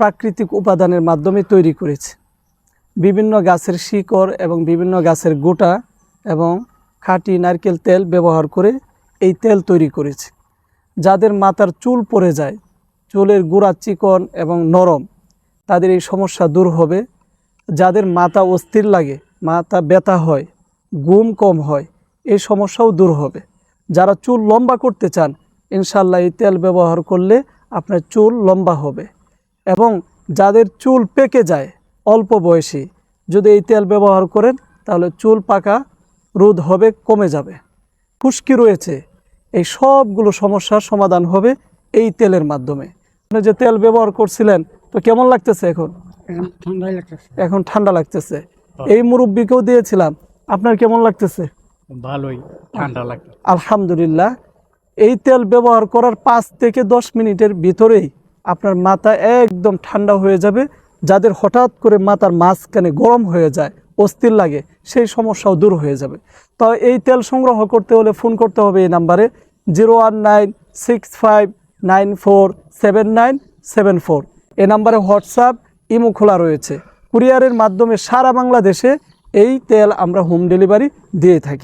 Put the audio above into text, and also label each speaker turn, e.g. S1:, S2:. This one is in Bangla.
S1: প্রাকৃতিক উপাদানের মাধ্যমে তৈরি করেছি। বিভিন্ন গাছের শিকড় এবং বিভিন্ন গাছের গোটা এবং খাঁটি নারকেল তেল ব্যবহার করে এই তেল তৈরি করেছি। যাদের মাথার চুল পড়ে যায়, চুলের গোড়া চিকন এবং নরম, তাদের এই সমস্যা দূর হবে। যাদের মাথা অস্থির লাগে, মাথা ব্যথা হয়, ঘুম কম হয়, এই সমস্যাও দূর হবে। যারা চুল লম্বা করতে চান, ইনশাল্লাহ এই তেল ব্যবহার করলে আপনার চুল লম্বা হবে। এবং যাদের চুল পেকে যায় অল্প বয়সী, যদি এই তেল ব্যবহার করেন তাহলে চুল পাকা রোধ হবে, কমে যাবে। খুশকি রয়েছে, এই সবগুলো সমস্যার সমাধান হবে এই তেলের মাধ্যমে। আপনি যে তেল ব্যবহার করছিলেন, তো কেমন লাগতেছে এখন? এখন ঠান্ডা লাগতেছে। এই মুরব্বিকেও দিয়েছিলাম, আপনার কেমন লাগতেছে?
S2: ভালোই, ঠান্ডা লাগে।
S1: আলহামদুলিল্লাহ। এই তেল ব্যবহার করার 5 থেকে 10 মিনিটের ভিতরেই আপনার মাথা একদম ঠান্ডা হয়ে যাবে। যাদের হঠাৎ করে মাথার মাঝখানে গরম হয়ে যায়, অস্থির লাগে, সেই সমস্যাও দূর হয়ে যাবে। তো এই তেল সংগ্রহ করতে হলে ফোন করতে হবে এই নাম্বারে 01965947974। এই নাম্বারে হোয়াটসঅ্যাপ, ইমো খোলা রয়েছে। কুরিয়ারের মাধ্যমে সারা বাংলাদেশে এই তেল আমরা হোম ডেলিভারি দিয়ে থাকি।